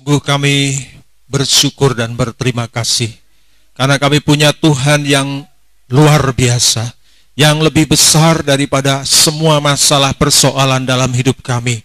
Sungguh kami bersyukur dan berterima kasih karena kami punya Tuhan yang luar biasa, yang lebih besar daripada semua masalah persoalan dalam hidup kami.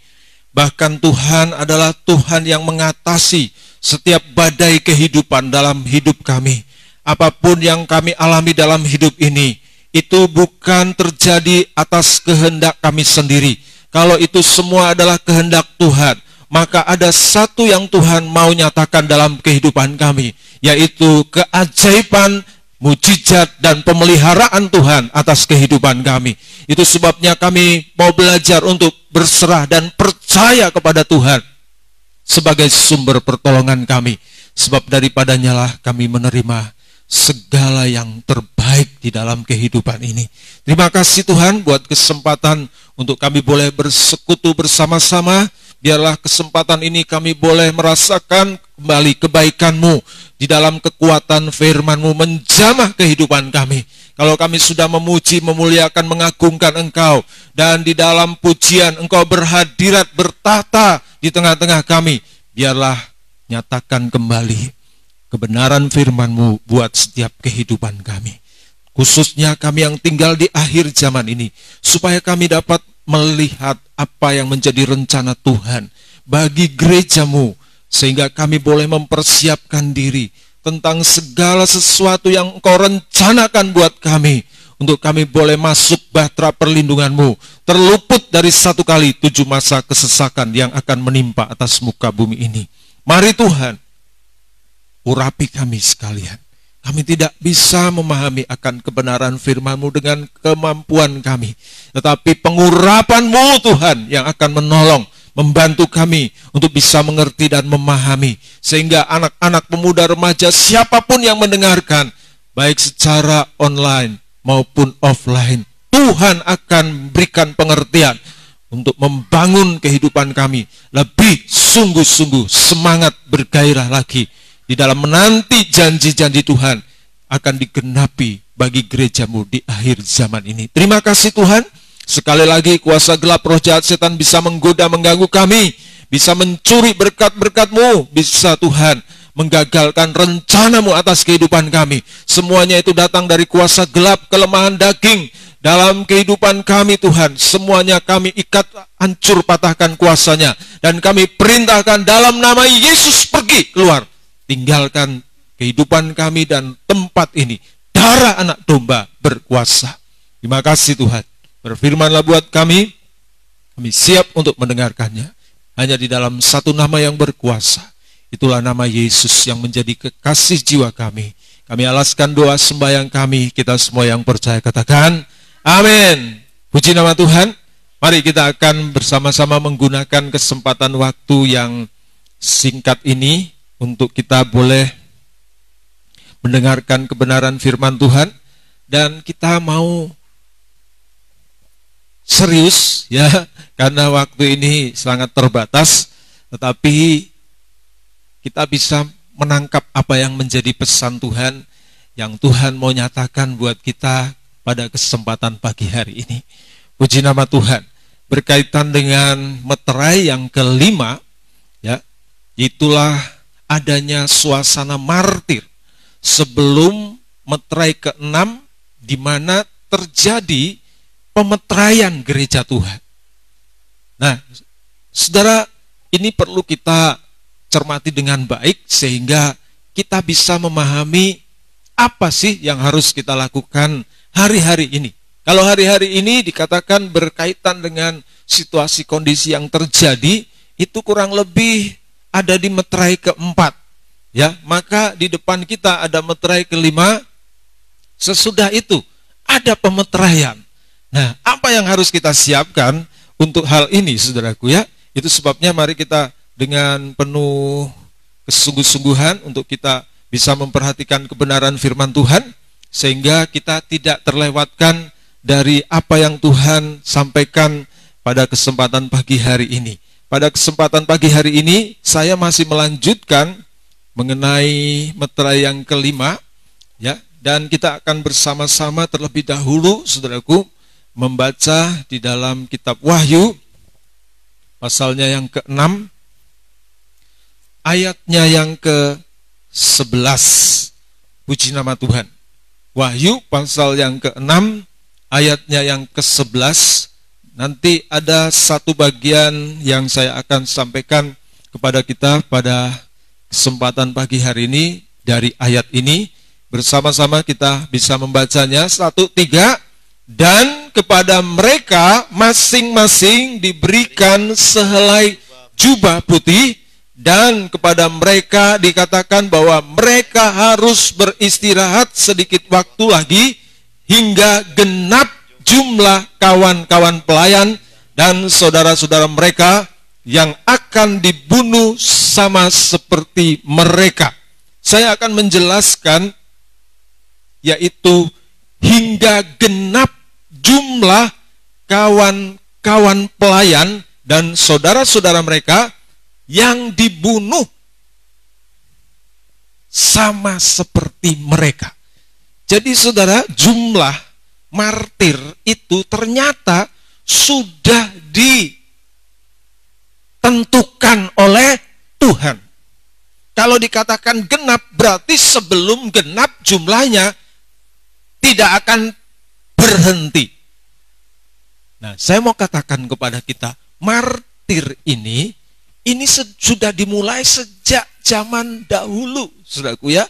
Bahkan Tuhan adalah Tuhan yang mengatasi setiap badai kehidupan dalam hidup kami. Apapun yang kami alami dalam hidup ini, itu bukan terjadi atas kehendak kami sendiri. Kalau itu semua adalah kehendak Tuhan, maka ada satu yang Tuhan mau nyatakan dalam kehidupan kami, yaitu keajaiban, mujizat, dan pemeliharaan Tuhan atas kehidupan kami. Itu sebabnya kami mau belajar untuk berserah dan percaya kepada Tuhan sebagai sumber pertolongan kami. Sebab daripadanya lah kami menerima segala yang terbaik di dalam kehidupan ini. Terima kasih Tuhan buat kesempatan untuk kami boleh bersekutu bersama-sama. Biarlah kesempatan ini kami boleh merasakan kembali kebaikan-Mu di dalam kekuatan firman-Mu menjamah kehidupan kami. Kalau kami sudah memuji, memuliakan, mengagungkan Engkau, dan di dalam pujian Engkau berhadirat, bertata di tengah-tengah kami, biarlah nyatakan kembali kebenaran firman-Mu buat setiap kehidupan kami. Khususnya kami yang tinggal di akhir zaman ini, supaya kami dapat melihat apa yang menjadi rencana Tuhan bagi gereja-Mu, sehingga kami boleh mempersiapkan diri tentang segala sesuatu yang Engkau rencanakan buat kami, untuk kami boleh masuk bahtera perlindungan-Mu, terluput dari 1 kali 7 masa kesesakan yang akan menimpa atas muka bumi ini. Mari Tuhan, urapi kami sekalian. Kami tidak bisa memahami akan kebenaran firman-Mu dengan kemampuan kami. Tetapi pengurapan-Mu Tuhan yang akan menolong, membantu kami untuk bisa mengerti dan memahami. Sehingga anak-anak, pemuda, remaja, siapapun yang mendengarkan, baik secara online maupun offline, Tuhan akan berikan pengertian untuk membangun kehidupan kami lebih sungguh-sungguh, semangat, bergairah lagi di dalam menanti janji-janji Tuhan akan digenapi bagi gereja-Mu di akhir zaman ini. Terima kasih Tuhan. Sekali lagi kuasa gelap roh jahat setan bisa menggoda, mengganggu kami, bisa mencuri berkat-berkat-Mu, bisa Tuhan menggagalkan rencana-Mu atas kehidupan kami. Semuanya itu datang dari kuasa gelap, kelemahan daging dalam kehidupan kami Tuhan. Semuanya kami ikat, hancur, patahkan kuasanya, dan kami perintahkan dalam nama Yesus, pergi, keluar. Tinggalkan kehidupan kami dan tempat ini. Darah anak domba berkuasa. Terima kasih Tuhan. Berfirmanlah buat kami siap untuk mendengarkannya. Hanya di dalam satu nama yang berkuasa. Itulah nama Yesus yang menjadi kekasih jiwa kami. Kami alaskan doa sembahyang kami. Kita semua yang percaya katakan amin. Puji nama Tuhan. Mari kita akan bersama-sama menggunakan kesempatan waktu yang singkat ini untuk kita boleh mendengarkan kebenaran firman Tuhan, dan kita mau serius ya, karena waktu ini sangat terbatas, tetapi kita bisa menangkap apa yang menjadi pesan Tuhan yang Tuhan mau nyatakan buat kita pada kesempatan pagi hari ini. Puji nama Tuhan. Berkaitan dengan meterai yang kelima, ya, itulah adanya suasana martir sebelum meterai ke-6, di mana terjadi pemeteraian gereja Tuhan. Nah, saudara, ini perlu kita cermati dengan baik sehingga kita bisa memahami apa sih yang harus kita lakukan hari-hari ini. Kalau hari-hari ini dikatakan berkaitan dengan situasi kondisi yang terjadi, itu kurang lebih ada di meterai ke-4, ya. Maka di depan kita ada meterai ke-5. Sesudah itu ada pemeteraian. Nah, apa yang harus kita siapkan untuk hal ini, saudaraku ya? Itu sebabnya mari kita dengan penuh kesungguh-sungguhan untuk kita bisa memperhatikan kebenaran firman Tuhan, sehingga kita tidak terlewatkan dari apa yang Tuhan sampaikan pada kesempatan pagi hari ini. Pada kesempatan pagi hari ini, saya masih melanjutkan mengenai meterai yang kelima, ya, dan kita akan bersama-sama terlebih dahulu, saudaraku, membaca di dalam kitab Wahyu, pasalnya yang ke-6, ayatnya yang ke-11. Puji nama Tuhan. Wahyu pasal yang ke-6, ayatnya yang ke-11. Nanti ada satu bagian yang saya akan sampaikan kepada kita pada kesempatan pagi hari ini dari ayat ini. Bersama-sama kita bisa membacanya. 1, 3. Dan kepada mereka masing-masing diberikan sehelai jubah putih, dan kepada mereka dikatakan bahwa mereka harus beristirahat sedikit waktu lagi hingga genap jumlah kawan-kawan pelayan dan saudara-saudara mereka yang akan dibunuh sama seperti mereka. Saya akan menjelaskan, yaitu hingga genap jumlah kawan-kawan pelayan dan saudara-saudara mereka yang dibunuh sama seperti mereka. Jadi saudara, jumlah martir itu ternyata sudah ditentukan oleh Tuhan. Kalau dikatakan genap, berarti sebelum genap jumlahnya tidak akan berhenti. Nah, saya mau katakan kepada kita, martir ini sudah dimulai sejak zaman dahulu, saudaraku ya.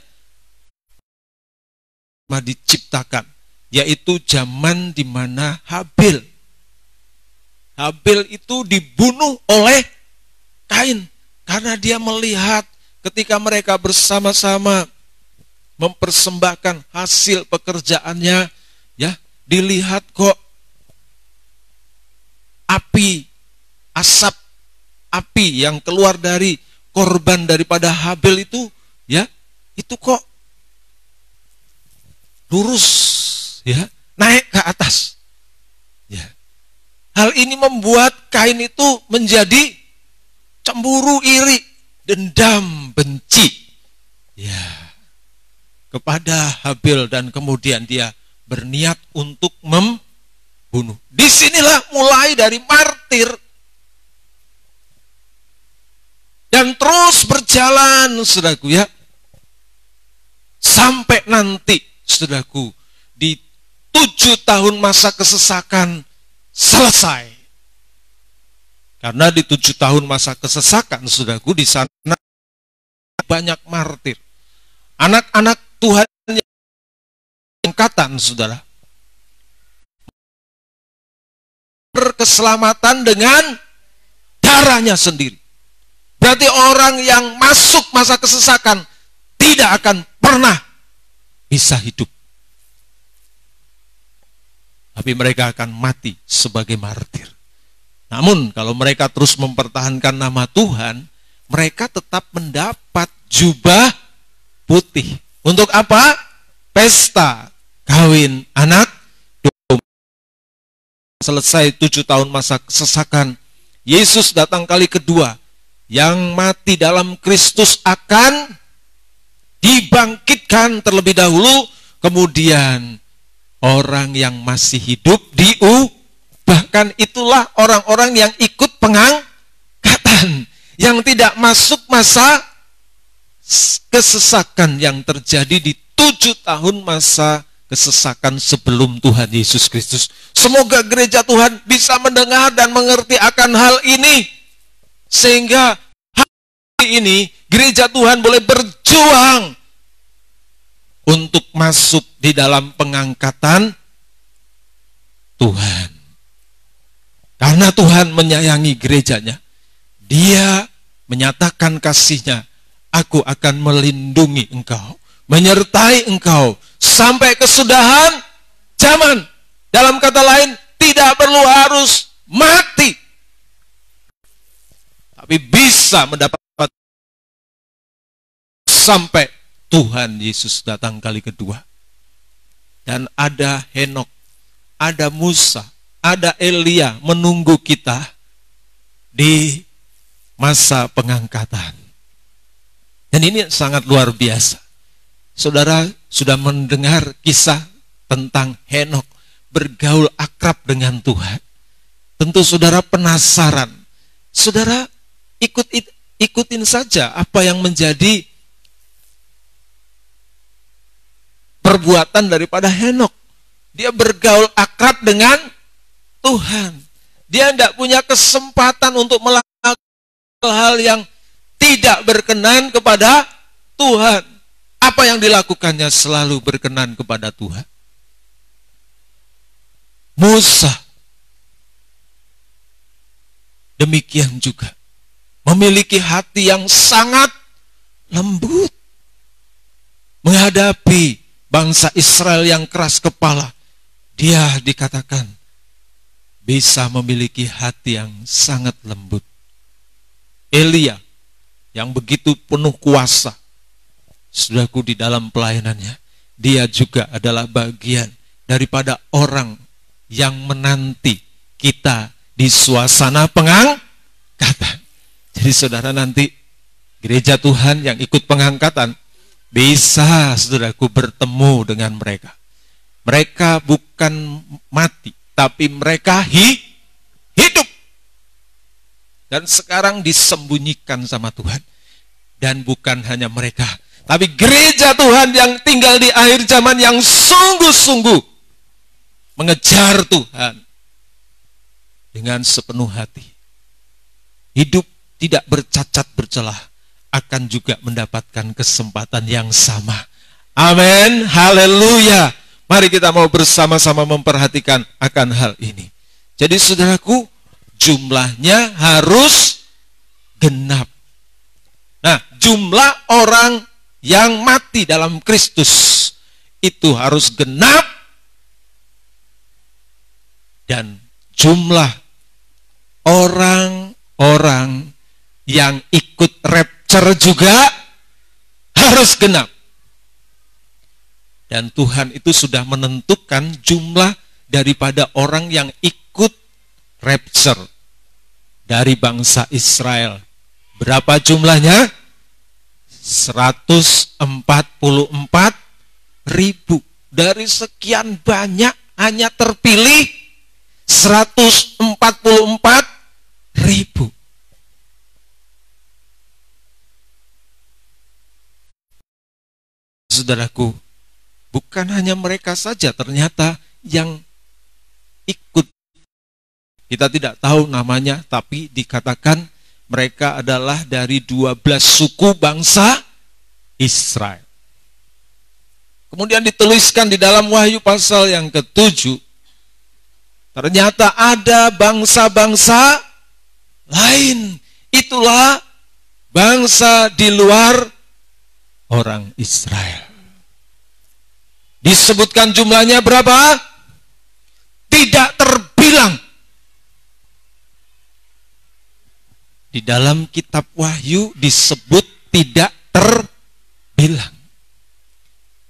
Diciptakan, yaitu zaman di mana Habil itu dibunuh oleh Kain karena dia melihat ketika mereka bersama-sama mempersembahkan hasil pekerjaannya, ya, dilihat kok asap api yang keluar dari korban daripada Habil itu, ya, itu kok lurus, ya, naik ke atas. Ya. Hal ini membuat Kain itu menjadi cemburu, iri, dendam, benci, ya, kepada Habil, dan kemudian dia berniat untuk membunuh. Disinilah mulai dari martir dan terus berjalan, saudaraku ya, sampai nanti, saudaraku, di 7 tahun masa kesesakan selesai. Karena di 7 tahun masa kesesakan, saudaraku, di sana banyak martir. Anak-anak Tuhan yang angkatan, saudara, berkeselamatan dengan darahnya sendiri. Berarti orang yang masuk masa kesesakan tidak akan pernah bisa hidup, tapi mereka akan mati sebagai martir. Namun kalau mereka terus mempertahankan nama Tuhan, mereka tetap mendapat jubah putih. Untuk apa? Pesta kawin anak domba. Selesai 7 tahun masa kesesakan, Yesus datang kali kedua. Yang mati dalam Kristus akan dibangkitkan terlebih dahulu, kemudian orang yang masih hidup bahkan itulah orang-orang yang ikut pengangkatan, yang tidak masuk masa kesesakan yang terjadi di 7 tahun masa kesesakan sebelum Tuhan Yesus Kristus. Semoga gereja Tuhan bisa mendengar dan mengerti akan hal ini, sehingga hari ini gereja Tuhan boleh berjuang untuk masuk di dalam pengangkatan Tuhan. Karena Tuhan menyayangi gerejanya, Dia menyatakan kasih-Nya. Aku akan melindungi engkau, menyertai engkau sampai kesudahan zaman. Dalam kata lain, tidak perlu harus mati, tapi bisa mendapat sampai Tuhan Yesus datang kali kedua. Dan ada Henok, ada Musa, ada Elia menunggu kita di masa pengangkatan. Dan ini sangat luar biasa. Saudara sudah mendengar kisah tentang Henok bergaul akrab dengan Tuhan. Tentu saudara penasaran. Saudara ikutin saja apa yang menjadi perbuatan daripada Henokh. Dia bergaul akrab dengan Tuhan. Dia tidak punya kesempatan untuk melakukan hal yang tidak berkenan kepada Tuhan. Apa yang dilakukannya selalu berkenan kepada Tuhan. Musa demikian juga memiliki hati yang sangat lembut menghadapi bangsa Israel yang keras kepala. Dia dikatakan bisa memiliki hati yang sangat lembut. Elia yang begitu penuh kuasa, saudaraku, di dalam pelayanannya, dia juga adalah bagian daripada orang yang menanti kita di suasana pengangkatan. Jadi saudara nanti gereja Tuhan yang ikut pengangkatan bisa, saudaraku, bertemu dengan mereka. Mereka bukan mati, tapi mereka hidup. Dan sekarang disembunyikan sama Tuhan. Dan bukan hanya mereka, tapi gereja Tuhan yang tinggal di akhir zaman yang sungguh-sungguh mengejar Tuhan dengan sepenuh hati. Hidup tidak bercacat bercelah, akan juga mendapatkan kesempatan yang sama. Amin, haleluya. Mari kita mau bersama-sama memperhatikan akan hal ini. Jadi saudaraku, jumlahnya harus genap. Nah, jumlah orang yang mati dalam Kristus itu harus genap. Dan jumlah orang-orang yang ikut rapture juga harus genap. Dan Tuhan itu sudah menentukan jumlah daripada orang yang ikut rapture dari bangsa Israel. Berapa jumlahnya? 144.000. Dari sekian banyak hanya terpilih 144.000. Saudaraku, bukan hanya mereka saja ternyata yang ikut. Kita tidak tahu namanya, tapi dikatakan mereka adalah dari 12 suku bangsa Israel. Kemudian dituliskan di dalam Wahyu pasal yang ke-7, ternyata ada bangsa-bangsa lain. Itulah bangsa di luar orang Israel. Disebutkan jumlahnya berapa? Tidak terbilang. Di dalam kitab Wahyu disebut tidak terbilang.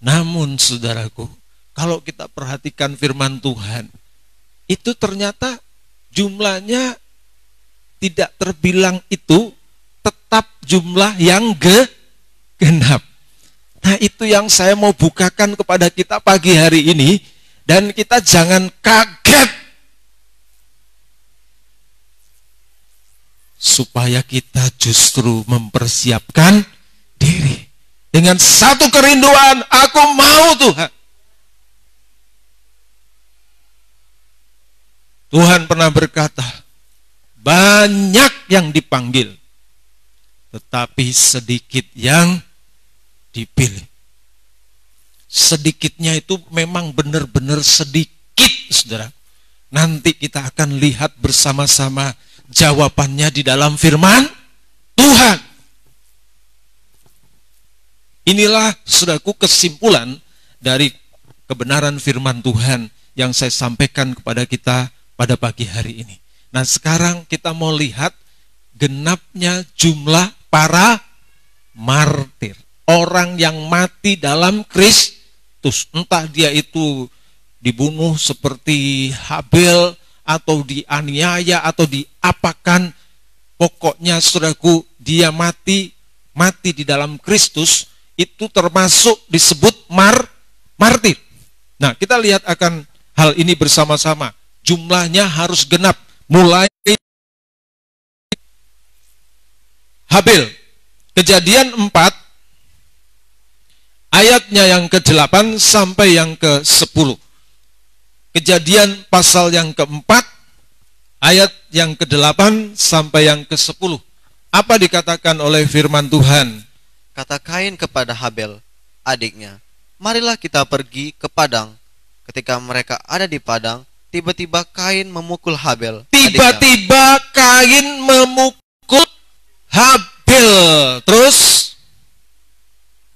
Namun saudaraku, kalau kita perhatikan firman Tuhan, itu ternyata jumlahnya tidak terbilang, itu tetap jumlah yang genap. Nah, itu yang saya mau bukakan kepada kita pagi hari ini. Dan kita jangan kaget, supaya kita justru mempersiapkan diri dengan satu kerinduan, aku mau Tuhan. Tuhan pernah berkata, banyak yang dipanggil, tetapi sedikit yang dipilih. Sedikitnya itu memang benar-benar sedikit, saudara. Nanti kita akan lihat bersama-sama jawabannya di dalam firman Tuhan. Inilah, saudaraku, kesimpulan dari kebenaran firman Tuhan yang saya sampaikan kepada kita pada pagi hari ini. Nah, sekarang kita mau lihat genapnya jumlah para martir. Orang yang mati dalam Kristus. Entah dia itu dibunuh seperti Habel, atau dianiaya, atau diapakan. Pokoknya saudaraku, dia mati di dalam Kristus. Itu termasuk disebut martir. Nah, kita lihat akan hal ini bersama-sama. Jumlahnya harus genap. Mulai Habil. Kejadian 4 ayatnya yang ke-8 sampai yang ke-10. Kejadian pasal yang keempat, ayat yang ke-8 sampai yang ke-10. Apa dikatakan oleh firman Tuhan? Kata Kain kepada Habel, adiknya, marilah kita pergi ke padang. Ketika mereka ada di padang, tiba-tiba Kain memukul Habel. Tiba-tiba Kain memukul Habel. Terus?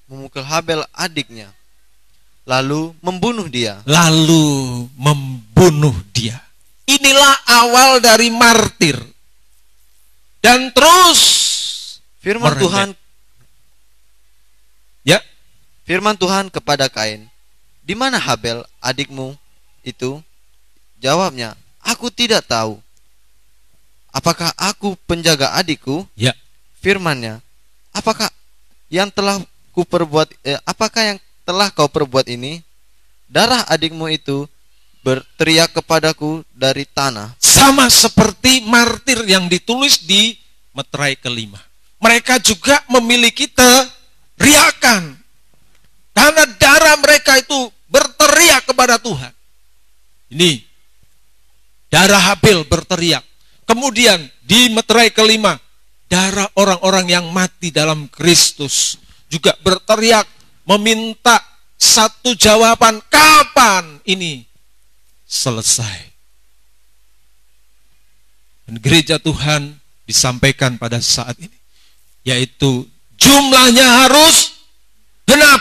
Memukul Habel adiknya. Lalu membunuh dia. Inilah awal dari martir. Dan terus firman merembet. Tuhan, ya, firman Tuhan kepada Kain, di mana Habel adikmu itu? Jawabnya, aku tidak tahu. Apakah aku penjaga adikku? Ya. Firmannya, apakah yang telah kau perbuat ini? Darah adikmu itu berteriak kepadaku dari tanah. Sama seperti martir yang ditulis di meterai kelima. Mereka juga memiliki teriakan. Karena darah mereka itu berteriak kepada Tuhan. Ini darah Habil berteriak. Kemudian di meterai kelima, darah orang-orang yang mati dalam Kristus juga berteriak, meminta satu jawaban, kapan ini selesai. Dan gereja Tuhan disampaikan pada saat ini, yaitu jumlahnya harus genap.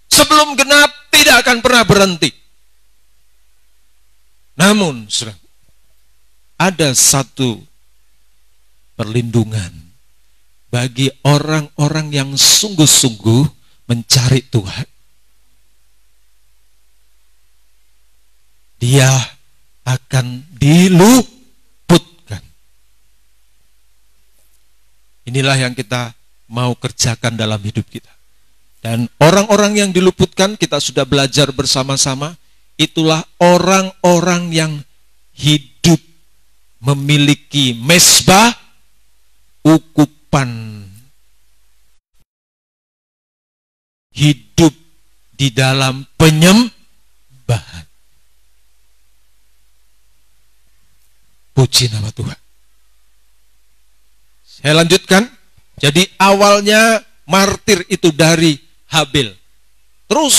Sebelum genap tidak akan pernah berhenti. Namun, ada satu perlindungan bagi orang-orang yang sungguh-sungguh mencari Tuhan. Dia akan diluputkan. Inilah yang kita mau kerjakan dalam hidup kita. Dan orang-orang yang diluputkan, kita sudah belajar bersama-sama, itulah orang-orang yang hidup memiliki mesbah ukupan. Hidup di dalam penyembahan. Puji nama Tuhan. Saya lanjutkan. Jadi awalnya martir itu dari Habil. Terus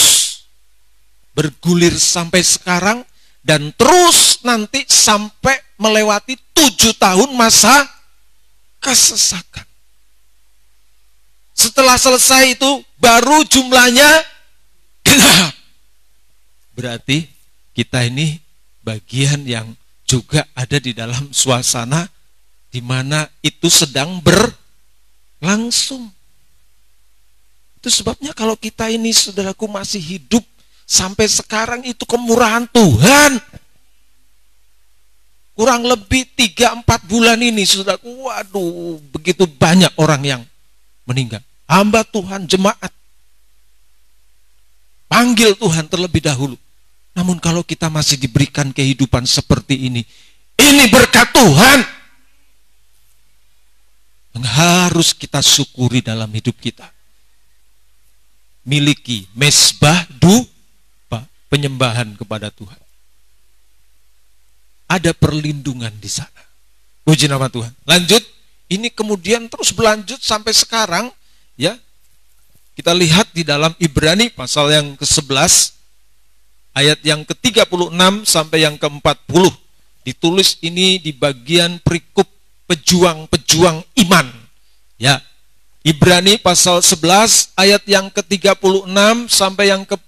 bergulir sampai sekarang. Dan terus nanti sampai melewati 7 tahun masa kesesakan. Setelah selesai itu baru jumlahnya genap. Berarti kita ini bagian yang juga ada di dalam suasana di mana itu sedang berlangsung. Itu sebabnya kalau kita ini, saudaraku, masih hidup sampai sekarang, itu kemurahan Tuhan. Kurang lebih 3-4 bulan ini, saudaraku, waduh, begitu banyak orang yang meninggal. Hamba Tuhan, jemaat, panggil Tuhan terlebih dahulu. Namun kalau kita masih diberikan kehidupan seperti ini berkat Tuhan yang harus kita syukuri dalam hidup kita. Miliki mesbah penyembahan kepada Tuhan. Ada perlindungan di sana. Puji nama Tuhan. Lanjut, ini kemudian terus berlanjut sampai sekarang, ya. Kita lihat di dalam Ibrani pasal yang ke-11 ayat yang ke-36 sampai yang ke-40. Ditulis ini di bagian perikop pejuang-pejuang iman. Ya. Ibrani pasal 11 ayat yang ke-36 sampai yang ke-40.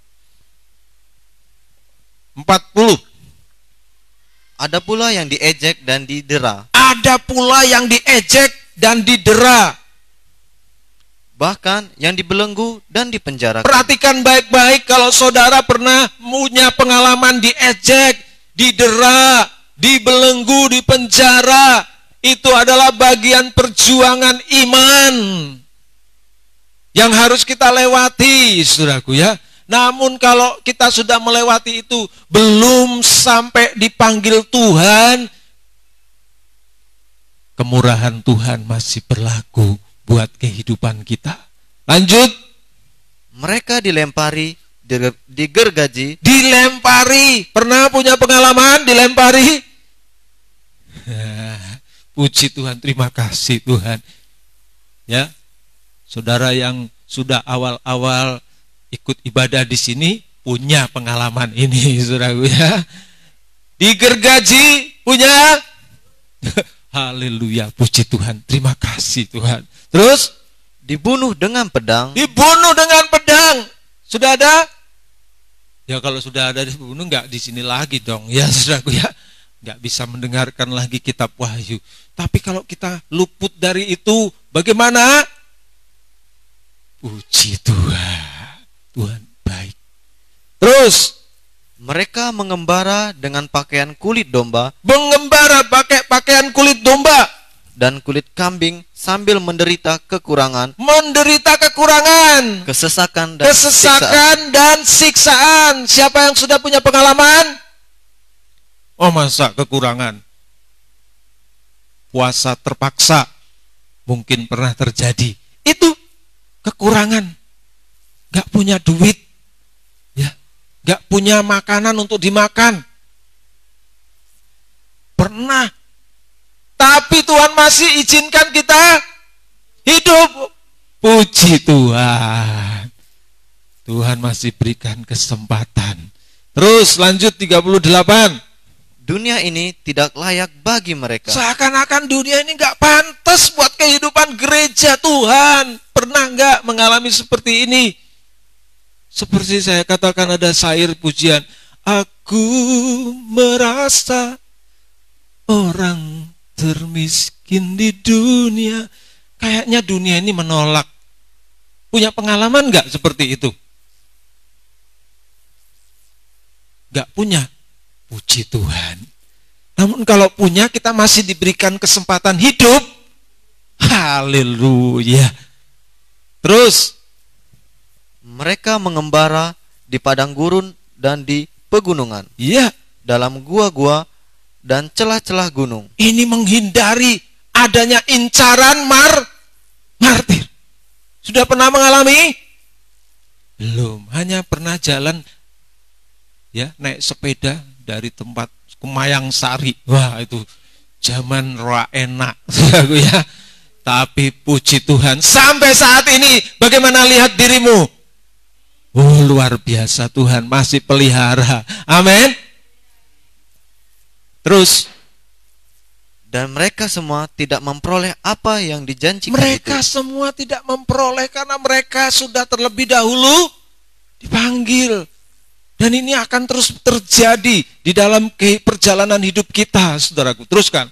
Ada pula yang diejek dan didera. Ada pula yang diejek dan didera. Bahkan yang dibelenggu dan dipenjara. Perhatikan baik-baik, kalau saudara pernah punya pengalaman diejek, didera, dibelenggu, dipenjara, itu adalah bagian perjuangan iman yang harus kita lewati, saudaraku, ya. Namun kalau kita sudah melewati itu, belum sampai dipanggil Tuhan, kemurahan Tuhan masih berlaku buat kehidupan kita. Lanjut. Mereka dilempari, digergaji. Dilempari. Pernah punya pengalaman dilempari? Puji Tuhan, terima kasih Tuhan. Ya, saudara yang sudah awal-awal ikut ibadah di sini punya pengalaman ini, saudaraku ya. Digergaji, punya. Haleluya, puji Tuhan, terima kasih Tuhan. Terus Dibunuh dengan pedang. dibunuh dengan pedang. Sudah ada? Ya kalau sudah ada dibunuh nggak di sini lagi dong, ya saudaraku ya. Nggak bisa mendengarkan lagi kitab Wahyu. Tapi kalau kita luput dari itu, bagaimana? Puji Tuhan, Tuhan baik. Terus Mereka mengembara dengan pakaian kulit domba mengembara pakai pakaian kulit domba, dan kulit kambing sambil menderita kekurangan, menderita kekurangan, kesesakan dan siksaan. kesesakan dan siksaan. Siapa yang sudah punya pengalaman? Oh, masa kekurangan? Puasa terpaksa mungkin pernah terjadi. Itu kekurangan. Gak punya duit, ya, gak punya makanan untuk dimakan. Pernah. Tapi Tuhan masih izinkan kita hidup. Puji Tuhan. Tuhan masih berikan kesempatan. Terus lanjut 38. Dunia ini tidak layak bagi mereka. Seakan-akan dunia ini gak pantas buat kehidupan gereja Tuhan. Pernah gak mengalami seperti ini? Seperti saya katakan ada syair pujian. Aku merasa orang termiskin di dunia. Kayaknya dunia ini menolak. Punya pengalaman gak seperti itu? Gak punya. Puji Tuhan. Namun kalau punya, kita masih diberikan kesempatan hidup. Haleluya. Terus Mereka mengembara di padang gurun dan di pegunungan, iya, dalam gua-gua dan celah-celah gunung. ini menghindari adanya incaran martir. Sudah pernah mengalami? Belum, hanya pernah jalan, ya, naik sepeda dari tempat Kemayang Sari. Wah, itu zaman roa enak, saudaraku ya. Tapi puji Tuhan, sampai saat ini bagaimana lihat dirimu? Oh, luar biasa, Tuhan masih pelihara. Amin. Terus Dan mereka semua tidak memperoleh apa yang dijanjikan mereka itu. semua tidak memperoleh karena mereka sudah terlebih dahulu dipanggil. Dan ini akan terus terjadi di dalam perjalanan hidup kita, saudaraku. Teruskan.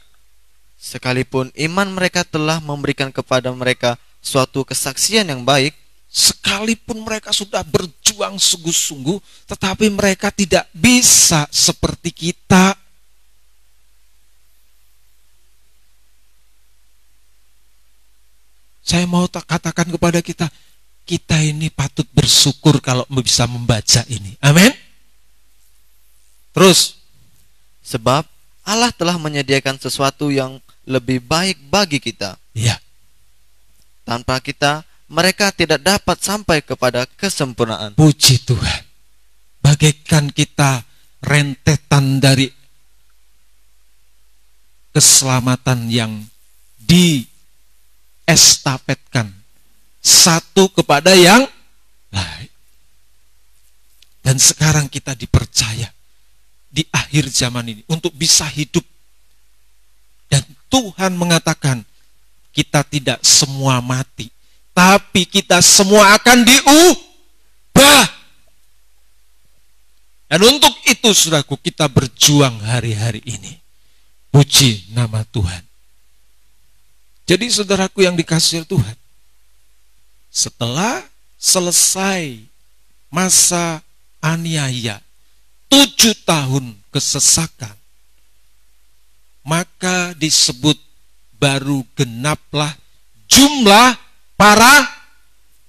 Sekalipun iman mereka telah memberikan kepada mereka suatu kesaksian yang baik, Sekalipun mereka sudah berjuang sungguh-sungguh, tetapi mereka tidak bisa seperti kita. Saya mau katakan kepada kita, kita ini patut bersyukur kalau bisa membaca ini. Amin. Terus, sebab Allah telah menyediakan sesuatu yang lebih baik bagi kita. ya, Tanpa kita, mereka tidak dapat sampai kepada kesempurnaan. puji Tuhan. Bagaikan kita rentetan dari keselamatan yang diestafetkan satu kepada yang lain. Dan sekarang kita dipercaya di akhir zaman ini untuk bisa hidup. Dan Tuhan mengatakan kita tidak semua mati, tapi kita semua akan diubah. Dan untuk itu, saudaraku, kita berjuang hari-hari ini. Puji nama Tuhan. Jadi saudaraku yang dikasihi Tuhan, setelah selesai masa aniaya 7 tahun kesesakan, maka disebut baru genaplah jumlah para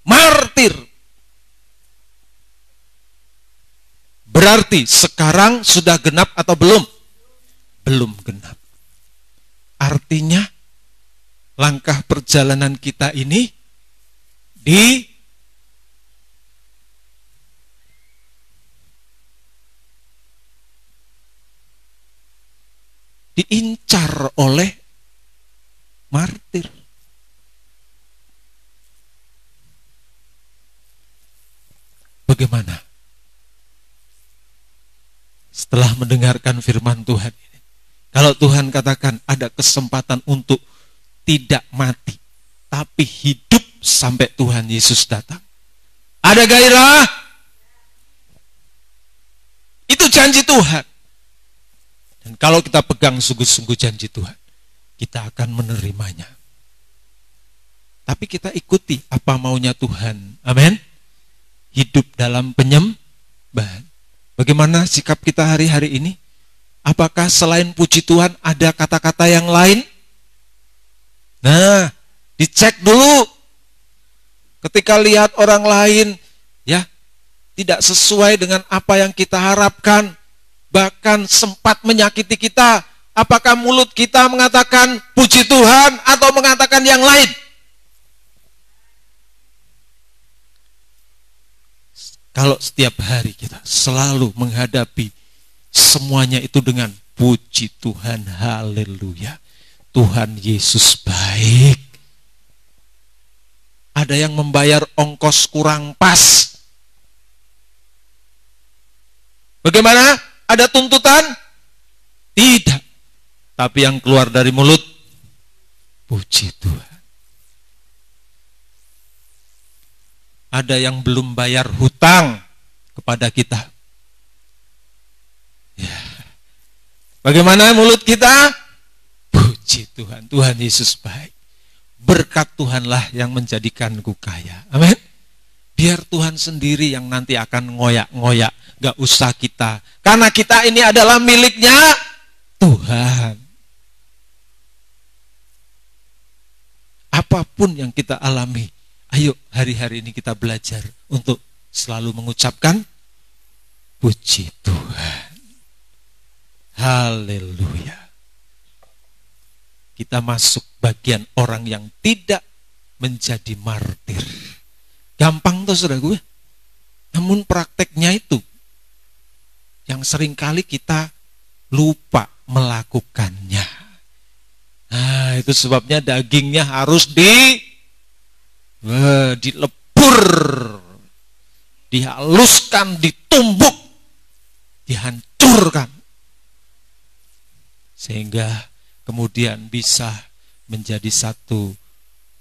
martir. Berarti sekarang sudah genap atau belum? Belum genap. Artinya langkah perjalanan kita ini diincar oleh martir. Bagaimana? Setelah mendengarkan firman Tuhan ini, kalau Tuhan katakan ada kesempatan untuk tidak mati, tapi hidup sampai Tuhan Yesus datang, ada gairah? Itu janji Tuhan. Dan kalau kita pegang sungguh-sungguh janji Tuhan, kita akan menerimanya. Tapi kita ikuti apa maunya Tuhan. Amin. Hidup dalam penyembahan. Bagaimana sikap kita hari-hari ini? Apakah selain puji Tuhan ada kata-kata yang lain? Nah, dicek dulu. Ketika lihat orang lain ya tidak sesuai dengan apa yang kita harapkan, bahkan sempat menyakiti kita, apakah mulut kita mengatakan puji Tuhan atau mengatakan yang lain? Kalau setiap hari kita selalu menghadapi semuanya itu dengan puji Tuhan, haleluya, Tuhan Yesus baik. Ada yang membayar ongkos kurang pas. Bagaimana? Ada tuntutan? Tidak. Tapi yang keluar dari mulut, puji Tuhan. Ada yang belum bayar hutang kepada kita. Ya. Bagaimana mulut kita? Puji Tuhan, Tuhan Yesus baik. Berkat Tuhanlah yang menjadikanku kaya. Amin. Biar Tuhan sendiri yang nanti akan ngoyak-ngoyak. Gak usah kita. Karena kita ini adalah miliknya Tuhan. Apapun yang kita alami, ayo hari-hari ini kita belajar untuk selalu mengucapkan puji Tuhan. Haleluya. Kita masuk bagian orang yang tidak menjadi martir. Gampang tuh saudara gue. Namun prakteknya itu yang seringkali kita lupa melakukannya. Nah, itu sebabnya dagingnya harus dilebur, dihaluskan, ditumbuk, dihancurkan. Sehingga kemudian bisa menjadi satu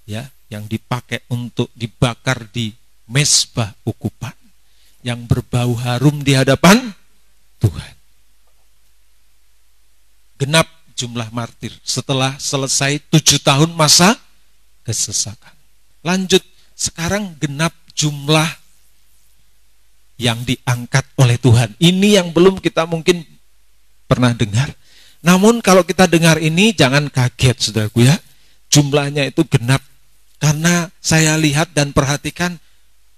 ya yang dipakai untuk dibakar di mezbah ukupan yang berbau harum di hadapan Tuhan. Genap jumlah martir setelah selesai 7 tahun masa kesesakan. Lanjut, sekarang genap jumlah yang diangkat oleh Tuhan. Ini yang belum kita mungkin pernah dengar. Namun kalau kita dengar ini jangan kaget saudaraku ya. Jumlahnya itu genap. Karena saya lihat dan perhatikan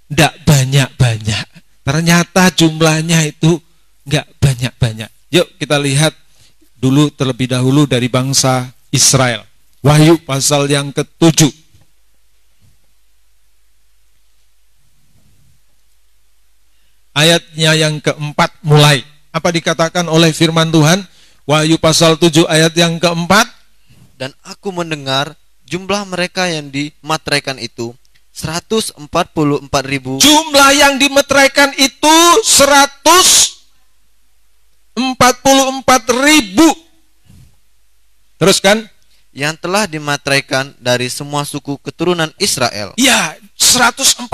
tidak banyak-banyak. Ternyata jumlahnya itu enggak banyak-banyak. Yuk kita lihat dulu terlebih dahulu dari bangsa Israel. Wahyu pasal yang ke-7. Ayatnya yang ke-4 mulai. Apa dikatakan oleh firman Tuhan? Wahyu pasal 7 ayat yang ke-4. Dan aku mendengar jumlah mereka yang dimateraikan itu 144.000. Jumlah yang dimeteraikan itu 144.000. Terus kan? Yang telah dimateraikan dari semua suku keturunan Israel. Ya, 144.000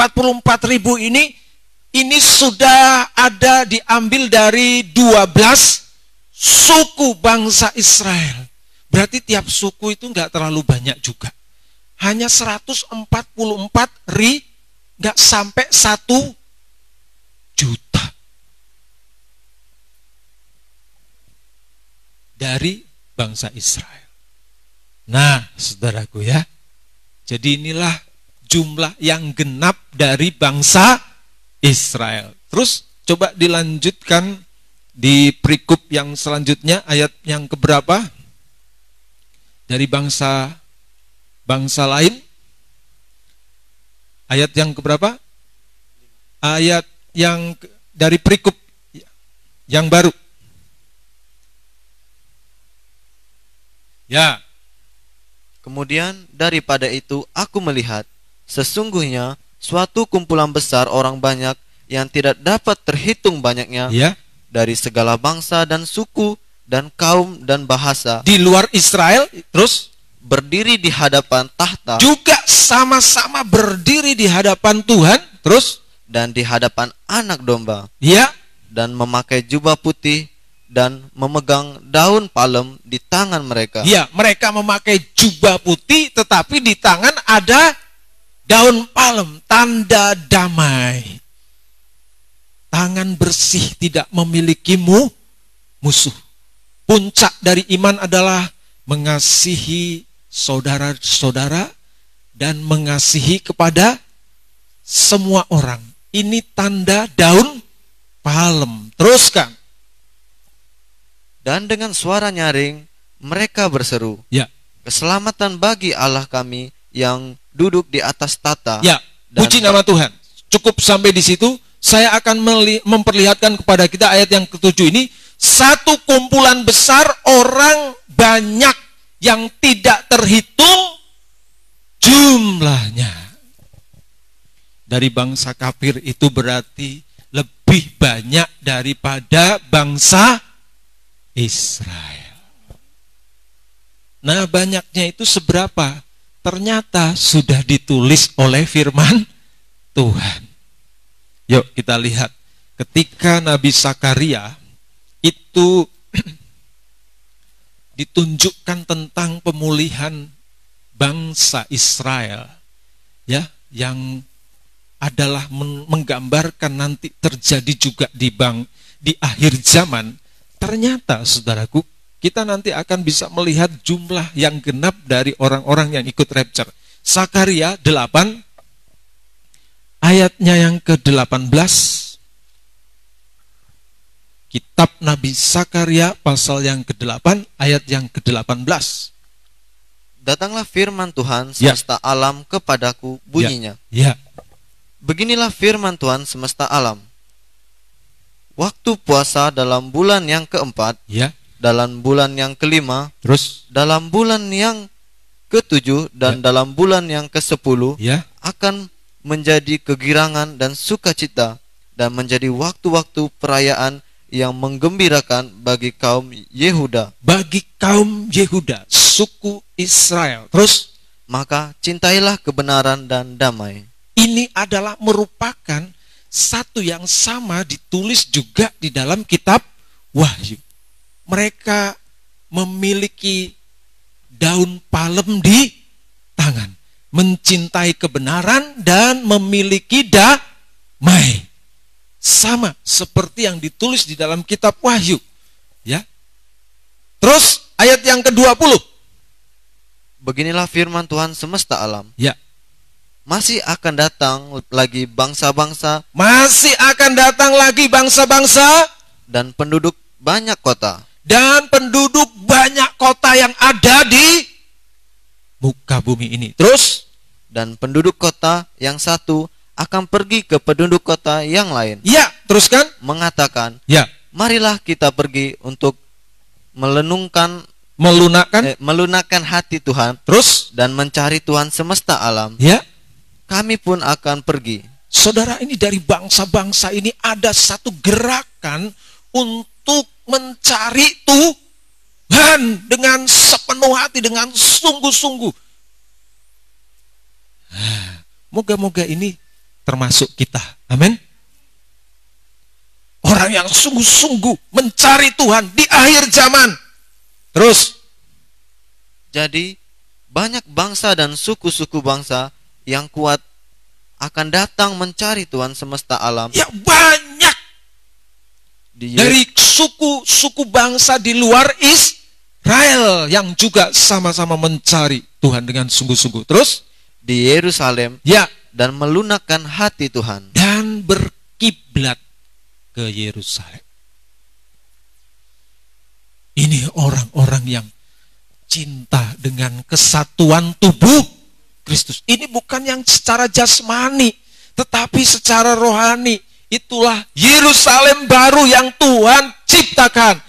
ini sudah ada diambil dari 12 suku bangsa Israel. Berarti tiap suku itu enggak terlalu banyak juga. Hanya 144 enggak sampai 1 juta. Dari bangsa Israel. Nah, saudaraku ya. Jadi inilah jumlah yang genap dari bangsa Israel. Terus coba dilanjutkan di perikop yang selanjutnya ayat yang keberapa? Dari bangsa bangsa lain. Ayat yang keberapa? Ayat yang dari perikop yang baru. Ya. Kemudian daripada itu aku melihat sesungguhnya suatu kumpulan besar orang banyak yang tidak dapat terhitung banyaknya, Ya. dari segala bangsa dan suku dan kaum dan bahasa, Di luar Israel, terus berdiri di hadapan tahta juga sama-sama berdiri di hadapan Tuhan, terus dan di hadapan anak domba, ya, dan memakai jubah putih dan memegang daun palem di tangan mereka. ya, mereka memakai jubah putih tetapi di tangan ada daun palem, tanda damai. Tangan bersih, tidak memiliki musuh. Puncak dari iman adalah mengasihi saudara-saudara dan mengasihi kepada semua orang. Ini tanda daun palem. Teruskan. Dan dengan suara nyaring mereka berseru, Ya, keselamatan bagi Allah kami yang duduk di atas tata. ya, Dan puji nama Tuhan. Cukup sampai di situ. Saya akan memperlihatkan kepada kita ayat yang ke-7 ini. Satu kumpulan besar orang banyak yang tidak terhitung jumlahnya. Dari bangsa kafir itu berarti lebih banyak daripada bangsa Israel. Nah, banyaknya itu seberapa? Ternyata sudah ditulis oleh firman Tuhan. Yuk kita lihat. Ketika Nabi Sakaria itu ditunjukkan tentang pemulihan bangsa Israel, ya, yang adalah menggambarkan nanti terjadi juga di akhir zaman. Ternyata saudaraku, kita nanti akan bisa melihat jumlah yang genap dari orang-orang yang ikut rapture. Sakaria 8 ayatnya yang ke-18. Kitab Nabi Sakaria pasal yang ke-8 ayat yang ke-18. Datanglah firman Tuhan semesta alam kepadaku, bunyinya. Ya. Beginilah firman Tuhan semesta alam. Waktu puasa dalam bulan yang keempat, Ya. dalam bulan yang kelima, Terus dalam bulan yang ketujuh, dan dalam bulan yang ke-10, ya. akan menjadi kegirangan dan sukacita, dan menjadi waktu-waktu perayaan yang menggembirakan bagi kaum Yehuda. Bagi kaum Yehuda, suku Israel. Terus Maka cintailah kebenaran dan damai. ini adalah merupakan satu yang sama ditulis juga di dalam kitab Wahyu. Mereka memiliki daun palem di tangan, mencintai kebenaran dan memiliki damai. Sama seperti yang ditulis di dalam kitab Wahyu. Ya. Terus ayat yang ke-20. Beginilah firman Tuhan semesta alam. Ya. Masih akan datang lagi bangsa-bangsa Masih akan datang lagi bangsa-bangsa dan penduduk banyak kota, dan penduduk banyak kota yang ada di muka bumi ini. Terus, dan penduduk kota yang satu akan pergi ke penduduk kota yang lain, ya, teruskan. mengatakan, Ya, marilah kita pergi untuk melunakkan hati Tuhan terus, dan mencari Tuhan semesta alam. ya. Kami pun akan pergi. Saudara, ini dari bangsa-bangsa ini ada satu gerakan untuk mencari Tuhan dengan sepenuh hati, dengan sungguh-sungguh. Moga-moga ini termasuk kita. Amin. Orang yang sungguh-sungguh mencari Tuhan di akhir zaman. Terus, Jadi banyak bangsa dan suku-suku bangsa yang kuat akan datang mencari Tuhan semesta alam ya banyak di dari suku-suku bangsa di luar Israel yang juga sama-sama mencari Tuhan dengan sungguh-sungguh. Terus, di Yerusalem ya, dan melunakkan hati Tuhan. dan berkiblat ke Yerusalem. Ini orang-orang yang cinta dengan kesatuan tubuh Kristus. Ini bukan yang secara jasmani, tetapi secara rohani. Itulah Yerusalem baru yang Tuhan ciptakan,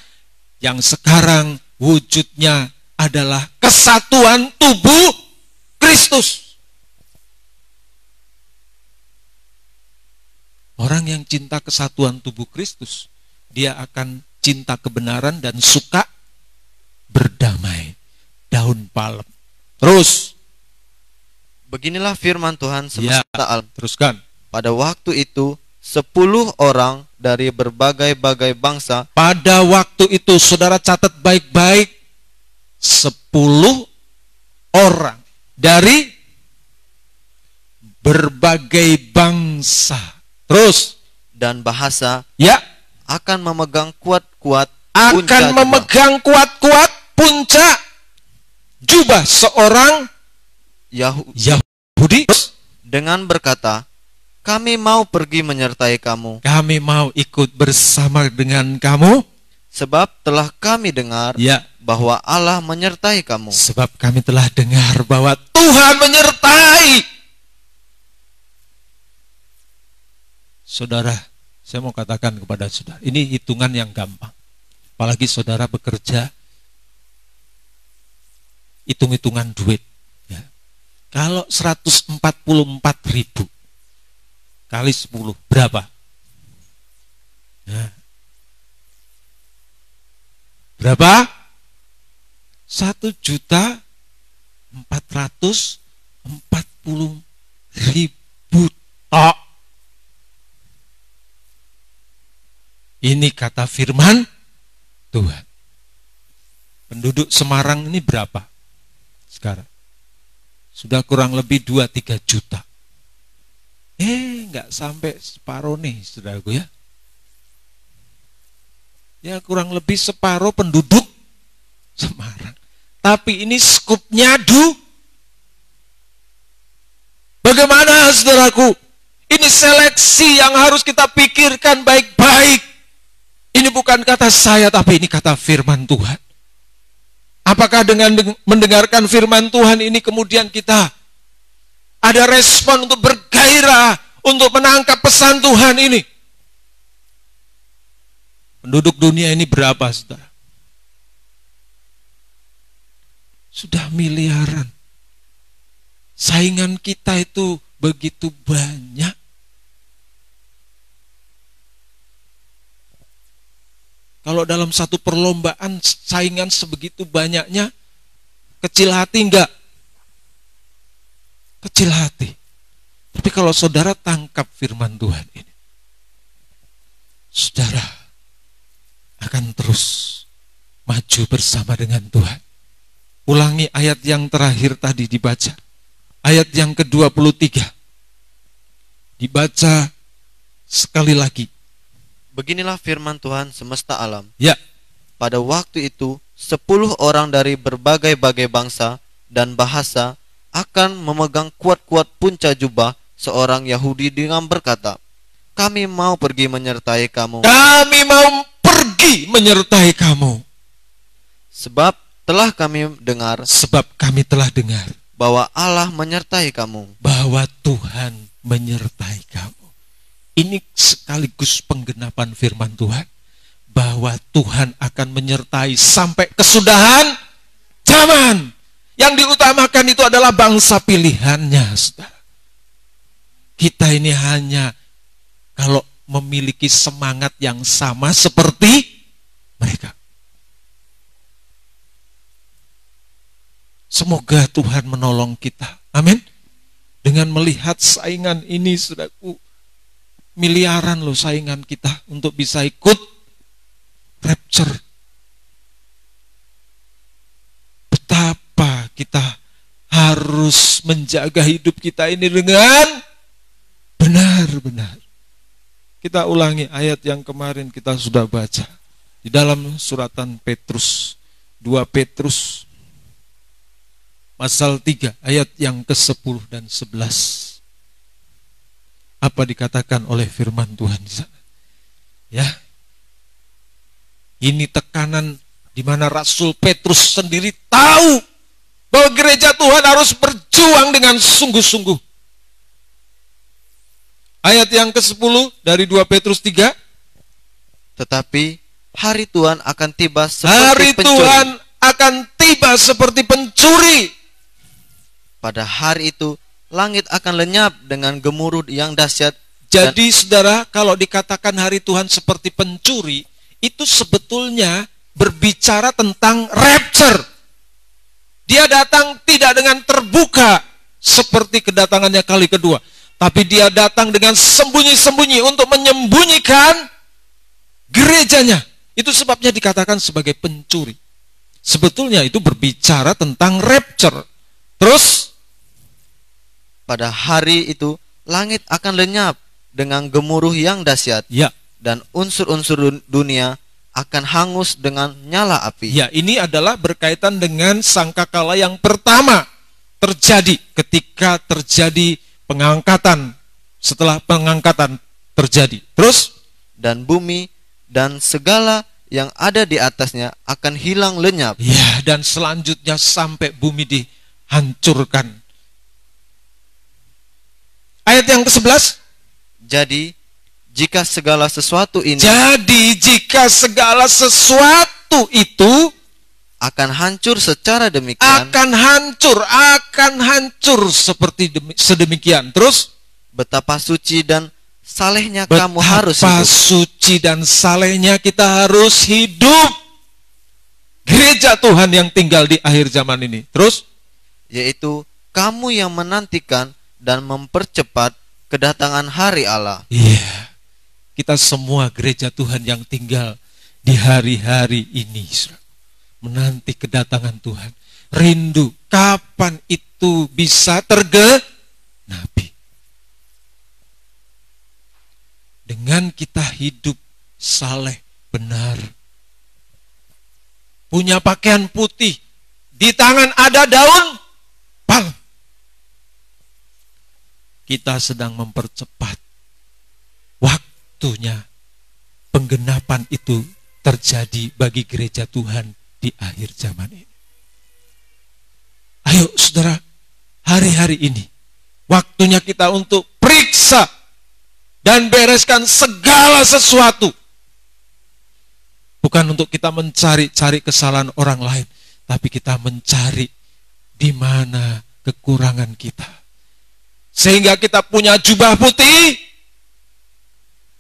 yang sekarang wujudnya adalah kesatuan tubuh Kristus. Orang yang cinta kesatuan tubuh Kristus, dia akan cinta kebenaran dan suka berdamai. Daun palem. Terus. Beginilah firman Tuhan semesta alam. Teruskan. Pada waktu itu 10 orang dari berbagai-bagai bangsa. Pada waktu itu, saudara catat baik-baik, 10 orang dari berbagai bangsa. Terus. Dan bahasa. Ya. Akan memegang kuat-kuat. Akan memegang kuat-kuat puncak jubah seorang Yahudi. Dengan berkata, kami mau pergi menyertai kamu. Kami mau ikut bersama dengan kamu. Sebab telah kami dengar bahwa Allah menyertai kamu. Sebab kami telah dengar bahwa Tuhan menyertai. Saudara, saya mau katakan kepada saudara, ini hitungan yang gampang. Apalagi saudara bekerja, hitung-hitungan duit. Ya. Kalau 144.000 kali 10, berapa? Ya. Berapa? 1.440.000 tok. Ini kata firman Tuhan. Penduduk Semarang ini berapa sekarang? Sudah kurang lebih 2-3 juta. Enggak sampai separuh nih, saudaraku ya. Ya kurang lebih separuh penduduk Semarang. Tapi ini skupnya bagaimana saudaraku? Ini seleksi yang harus kita pikirkan baik-baik. Ini bukan kata saya, tapi ini kata firman Tuhan. Apakah dengan mendengarkan firman Tuhan ini kemudian kita ada respon untuk bergairah, untuk menangkap pesan Tuhan ini? Penduduk dunia ini berapa, saudara? Sudah miliaran. Saingan kita itu begitu banyak. Kalau dalam satu perlombaan saingan sebegitu banyaknya, kecil hati enggak? Kecil hati. Tapi kalau saudara tangkap firman Tuhan ini, saudara akan terus maju bersama dengan Tuhan. Ulangi ayat yang terakhir tadi dibaca. Ayat yang ke-23. Dibaca sekali lagi. Beginilah firman Tuhan semesta alam. Ya. Pada waktu itu 10 orang dari berbagai-bagai bangsa dan bahasa akan memegang kuat-kuat punca jubah seorang Yahudi dengan berkata, kami mau pergi menyertai kamu. Kami mau pergi menyertai kamu. Sebab telah kami dengar. Sebab kami telah dengar. Bahwa Allah menyertai kamu. Bahwa Tuhan menyertai kamu. Ini sekaligus penggenapan firman Tuhan. Bahwa Tuhan akan menyertai sampai kesudahan zaman. Yang diutamakan itu adalah bangsa pilihannya, saudara. Kita ini hanya kalau memiliki semangat yang sama seperti mereka. Semoga Tuhan menolong kita. Amin. Dengan melihat saingan ini, saudaraku, miliaran loh saingan kita untuk bisa ikut rapture. Betapa kita harus menjaga hidup kita ini dengan benar-benar. Kita ulangi ayat yang kemarin kita sudah baca. Di dalam suratan Petrus, 2 Petrus pasal 3 ayat yang ke-10 dan 11. Apa dikatakan oleh firman Tuhan di sana? Ya. Ini tekanan di mana Rasul Petrus sendiri tahu bahwa gereja Tuhan harus berjuang dengan sungguh-sungguh. Ayat yang ke-10 dari 2 Petrus 3. Tetapi hari Tuhan akan tiba Hari seperti pencuri. Tuhan akan tiba seperti pencuri. Pada hari itu langit akan lenyap dengan gemuruh yang dahsyat. Jadi saudara, kalau dikatakan hari Tuhan seperti pencuri, itu sebetulnya berbicara tentang rapture. Dia datang tidak dengan terbuka seperti kedatangannya kali kedua, tapi dia datang dengan sembunyi-sembunyi untuk menyembunyikan gerejanya. Itu sebabnya dikatakan sebagai pencuri. Sebetulnya itu berbicara tentang rapture. Terus pada hari itu langit akan lenyap dengan gemuruh yang dahsyat. ya, Dan unsur-unsur dunia akan hangus dengan nyala api. ya, ini adalah berkaitan dengan sangkakala yang pertama terjadi ketika terjadi pengangkatan. Setelah pengangkatan terjadi. Terus Dan bumi dan segala yang ada di atasnya akan hilang lenyap. ya, dan selanjutnya sampai bumi dihancurkan. Ayat yang ke-11. Jadi jika segala sesuatu ini Jadi jika segala sesuatu itu akan hancur secara demikian, akan hancur seperti sedemikian. Terus betapa suci dan salehnya kamu harus betapa hidup. suci dan salehnya kita harus hidup. Gereja Tuhan yang tinggal di akhir zaman ini. Terus Yaitu kamu yang menantikan dan mempercepat kedatangan hari Allah. iya, kita semua gereja Tuhan yang tinggal di hari-hari ini, saudara, menanti kedatangan Tuhan. Rindu kapan itu bisa tergenapi. Dengan kita hidup saleh, benar, punya pakaian putih, di tangan ada daun palem, kita sedang mempercepat waktunya penggenapan itu terjadi bagi gereja Tuhan di akhir zaman ini. Ayo saudara, hari-hari ini waktunya kita untuk periksa dan bereskan segala sesuatu. Bukan untuk kita mencari-cari kesalahan orang lain, tapi kita mencari di mana kekurangan kita. Sehingga kita punya jubah putih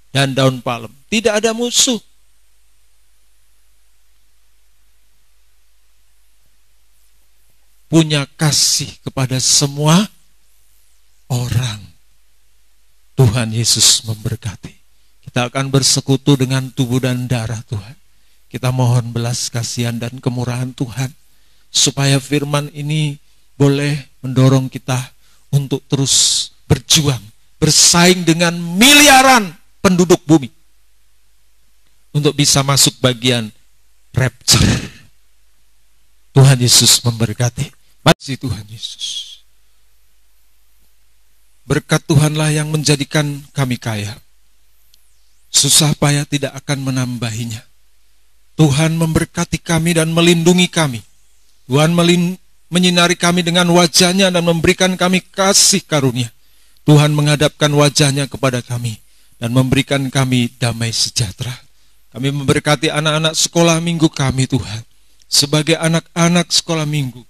dan daun palem. Tidak ada musuh. Punya kasih kepada semua orang. Tuhan Yesus memberkati. Kita akan bersekutu dengan tubuh dan darah Tuhan. Kita mohon belas kasihan dan kemurahan Tuhan, supaya firman ini boleh mendorong kita untuk terus berjuang, bersaing dengan miliaran penduduk bumi, untuk bisa masuk bagian rapture. Tuhan Yesus memberkati. Makasih Tuhan Yesus. Berkat Tuhanlah yang menjadikan kami kaya. Susah payah tidak akan menambahinya. Tuhan memberkati kami dan melindungi kami. Tuhan menyinari kami dengan wajahnya dan memberikan kami kasih karunia. Tuhan menghadapkan wajahnya kepada kami dan memberikan kami damai sejahtera. Kami memberkati anak-anak sekolah minggu kami Tuhan, sebagai anak-anak sekolah minggu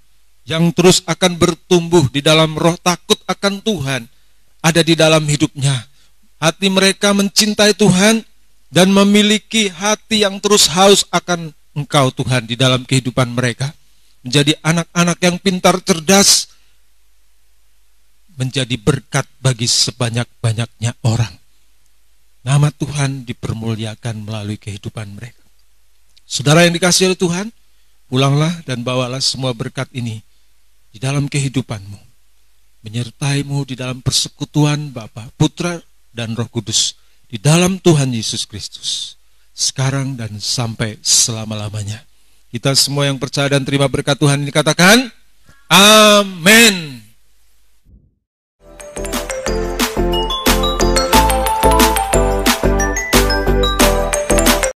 yang terus akan bertumbuh di dalam roh takut akan Tuhan, ada di dalam hidupnya. Hati mereka mencintai Tuhan dan memiliki hati yang terus haus akan Engkau Tuhan di dalam kehidupan mereka. Menjadi anak-anak yang pintar, cerdas, menjadi berkat bagi sebanyak-banyaknya orang. Nama Tuhan dipermuliakan melalui kehidupan mereka. Saudara yang dikasihi oleh Tuhan, pulanglah dan bawalah semua berkat ini di dalam kehidupanmu, menyertaimu di dalam persekutuan Bapa, Putra, dan Roh Kudus, di dalam Tuhan Yesus Kristus, sekarang dan sampai selama-lamanya. Kita semua yang percaya dan terima berkat Tuhan ini katakan, amin.